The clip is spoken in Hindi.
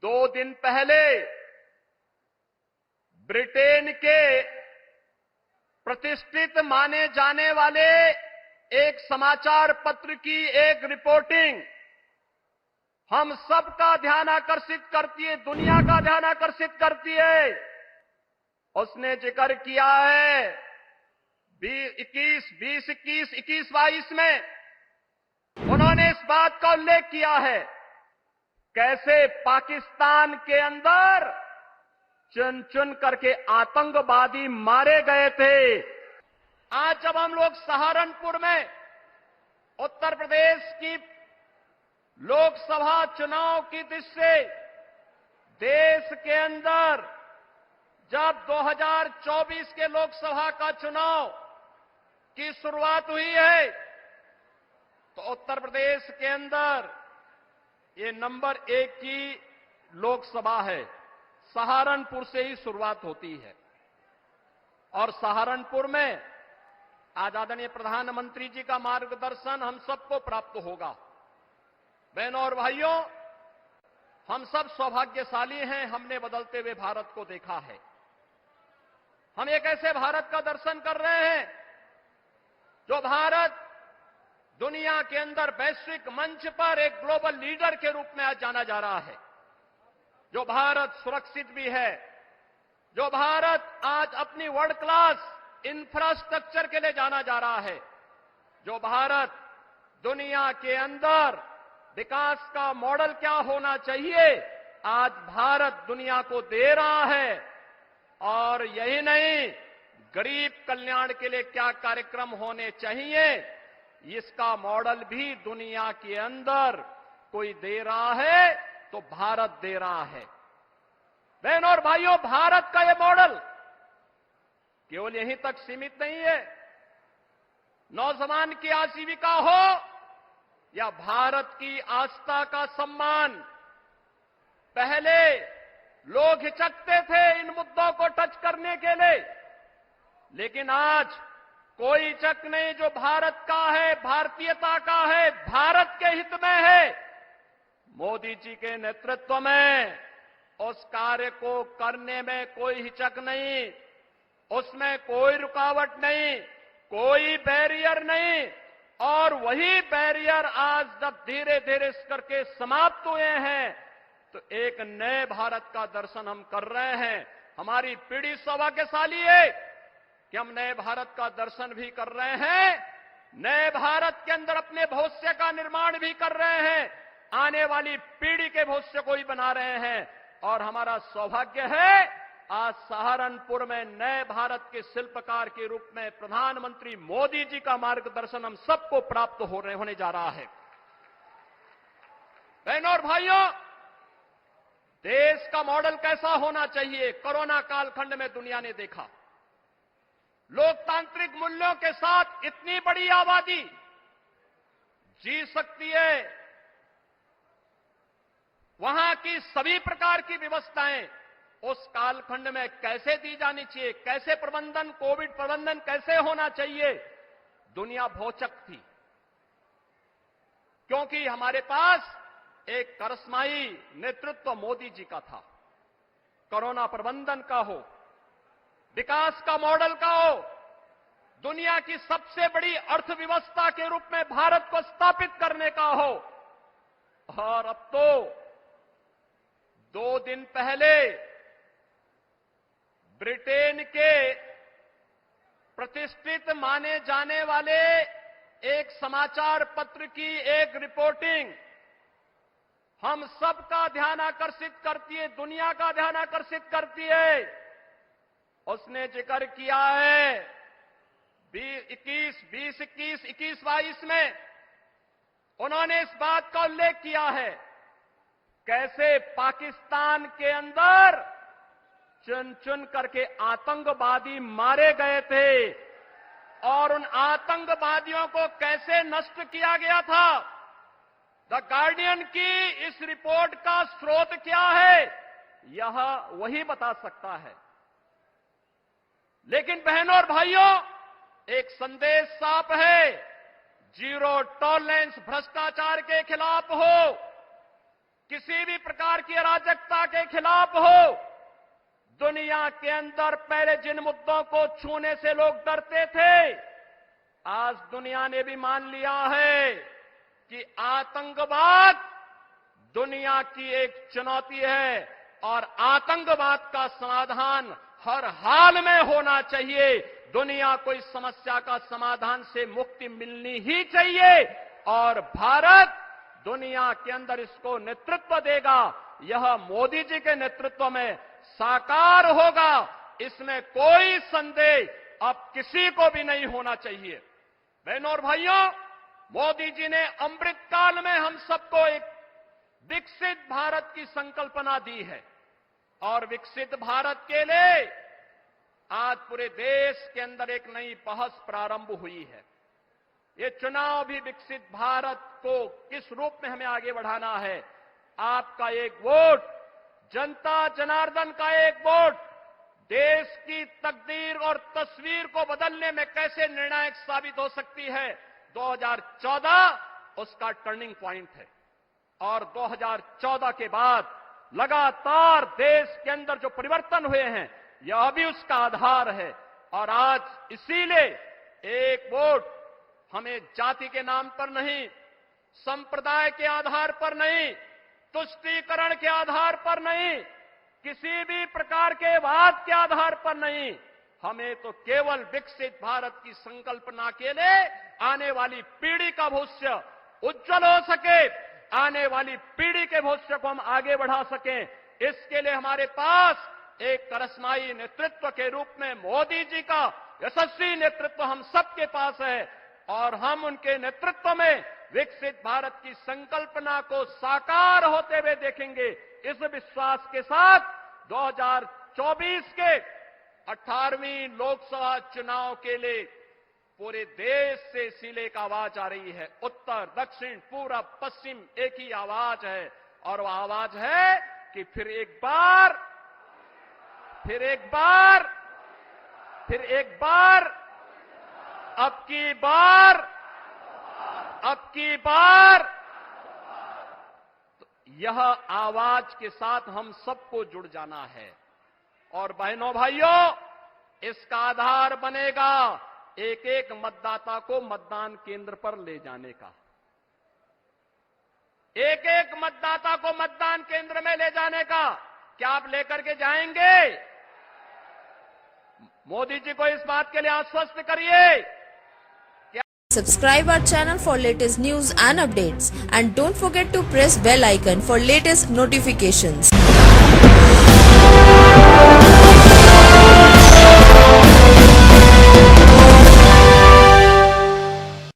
2 दिन पहले ब्रिटेन के प्रतिष्ठित माने जाने वाले एक समाचार पत्र की एक रिपोर्टिंग हम सबका ध्यान आकर्षित करती है, दुनिया का ध्यान आकर्षित करती है। उसने जिक्र किया है 21-22 में उन्होंने इस बात का उल्लेख किया है कैसे पाकिस्तान के अंदर चुन चुन करके आतंकवादी मारे गए थे। आज जब हम लोग सहारनपुर में उत्तर प्रदेश की लोकसभा चुनाव की दृष्टि से देश के अंदर जब 2024 के लोकसभा का चुनाव की शुरुआत हुई है तो उत्तर प्रदेश के अंदर ये नंबर 1 की लोकसभा है। सहारनपुर से ही शुरुआत होती है और सहारनपुर में आज आदरणीय प्रधानमंत्री जी का मार्गदर्शन हम सबको प्राप्त होगा। बहनों और भाइयों, हम सब सौभाग्यशाली हैं, हमने बदलते हुए भारत को देखा है। हम एक ऐसे भारत का दर्शन कर रहे हैं जो भारत दुनिया के अंदर वैश्विक मंच पर एक ग्लोबल लीडर के रूप में आज जाना जा रहा है। जो भारत सुरक्षित भी है, जो भारत आज अपनी वर्ल्ड क्लास इंफ्रास्ट्रक्चर के लिए जाना जा रहा है, जो भारत दुनिया के अंदर विकास का मॉडल क्या होना चाहिए आज भारत दुनिया को दे रहा है। और यही नहीं, गरीब कल्याण के लिए क्या कार्यक्रम होने चाहिए इसका मॉडल भी दुनिया के अंदर कोई दे रहा है तो भारत दे रहा है। बहनों और भाइयों, भारत का यह मॉडल केवल यहीं तक सीमित नहीं है। नौजवान की आजीविका हो या भारत की आस्था का सम्मान, पहले लोग हिचकते थे इन मुद्दों को टच करने के लिए, लेकिन आज कोई हिचक नहीं। जो भारत का है, भारतीयता का है, भारत के हित में है, मोदी जी के नेतृत्व में उस कार्य को करने में कोई हिचक नहीं, उसमें कोई रुकावट नहीं, कोई बैरियर नहीं। और वही बैरियर आज जब धीरे धीरे करके समाप्त हुए हैं तो एक नए भारत का दर्शन हम कर रहे हैं। हमारी पीढ़ी सौभाग्यशाली है कि हम नए भारत का दर्शन भी कर रहे हैं, नए भारत के अंदर अपने भविष्य का निर्माण भी कर रहे हैं, आने वाली पीढ़ी के भविष्य को ही बना रहे हैं। और हमारा सौभाग्य है आज सहारनपुर में नए भारत के शिल्पकार के रूप में प्रधानमंत्री मोदी जी का मार्गदर्शन हम सबको प्राप्त होने जा रहा है। बहनों और भाइयों, देश का मॉडल कैसा होना चाहिए कोरोना कालखंड में दुनिया ने देखा। लोकतांत्रिक मूल्यों के साथ इतनी बड़ी आबादी जी सकती है, वहां की सभी प्रकार की व्यवस्थाएं उस कालखंड में कैसे दी जानी चाहिए, कैसे प्रबंधन, कोविड प्रबंधन कैसे होना चाहिए, दुनिया भौचक थी। क्योंकि हमारे पास एक करिश्माई नेतृत्व मोदी जी का था। कोरोना प्रबंधन का हो, विकास का मॉडल का हो, दुनिया की सबसे बड़ी अर्थव्यवस्था के रूप में भारत को स्थापित करने का हो। और अब तो 2 दिन पहले ब्रिटेन के प्रतिष्ठित माने जाने वाले एक समाचार पत्र की एक रिपोर्टिंग हम सबका ध्यान आकर्षित करती है, दुनिया का ध्यान आकर्षित करती है। उसने जिक्र किया है 21-22 में उन्होंने इस बात का उल्लेख किया है कैसे पाकिस्तान के अंदर चुन चुन करके आतंकवादी मारे गए थे और उन आतंकवादियों को कैसे नष्ट किया गया था। द गार्डियन की इस रिपोर्ट का स्रोत क्या है यह वही बता सकता है। लेकिन बहनों और भाइयों, एक संदेश साफ है, जीरो टॉलरेंस भ्रष्टाचार के खिलाफ हो, किसी भी प्रकार की अराजकता के खिलाफ हो। दुनिया के अंदर पहले जिन मुद्दों को छूने से लोग डरते थे, आज दुनिया ने भी मान लिया है कि आतंकवाद दुनिया की एक चुनौती है और आतंकवाद का समाधान हर हाल में होना चाहिए। दुनिया को इस समस्या का समाधान से मुक्ति मिलनी ही चाहिए और भारत दुनिया के अंदर इसको नेतृत्व देगा। यह मोदी जी के नेतृत्व में साकार होगा, इसमें कोई संदेह अब किसी को भी नहीं होना चाहिए। बहनों और भाइयों, मोदी जी ने अमृत काल में हम सबको एक विकसित भारत की संकल्पना दी है और विकसित भारत के लिए आज पूरे देश के अंदर एक नई बहस प्रारंभ हुई है। ये चुनाव भी विकसित भारत को किस रूप में हमें आगे बढ़ाना है। आपका एक वोट, जनता जनार्दन का एक वोट देश की तकदीर और तस्वीर को बदलने में कैसे निर्णायक साबित हो सकती है। 2014 उसका टर्निंग पॉइंट है और 2014 के बाद लगातार देश के अंदर जो परिवर्तन हुए हैं, यह भी उसका आधार है। और आज इसीलिए एक वोट हमें जाति के नाम पर नहीं, संप्रदाय के आधार पर नहीं, तुष्टीकरण के आधार पर नहीं, किसी भी प्रकार के वाद के आधार पर नहीं, हमें तो केवल विकसित भारत की संकल्पना के लिए आने वाली पीढ़ी का भविष्य उज्जवल हो सके, आने वाली पीढ़ी के भविष्य को हम आगे बढ़ा सकें, इसके लिए हमारे पास एक करिश्माई नेतृत्व के रूप में मोदी जी का यशस्वी नेतृत्व हम सबके पास है और हम उनके नेतृत्व में विकसित भारत की संकल्पना को साकार होते हुए देखेंगे। इस विश्वास के साथ 2024 के 18वीं लोकसभा चुनाव के लिए पूरे देश से इसीलिए एक आवाज आ रही है। उत्तर, दक्षिण, पूरब, पश्चिम एक ही आवाज है और वह आवाज है कि फिर एक बार अब की बार तो यह आवाज के साथ हम सबको जुड़ जाना है। और बहनों भाइयों, इसका आधार बनेगा एक एक मतदाता को मतदान केंद्र पर ले जाने का, एक एक मतदाता को मतदान केंद्र में ले जाने का। क्या आप लेकर के जाएंगे? मोदी जी को इस बात के लिए आश्वस्त करिए। Subscribe our channel for latest news and updates and don't forget to press bell icon for latest notifications.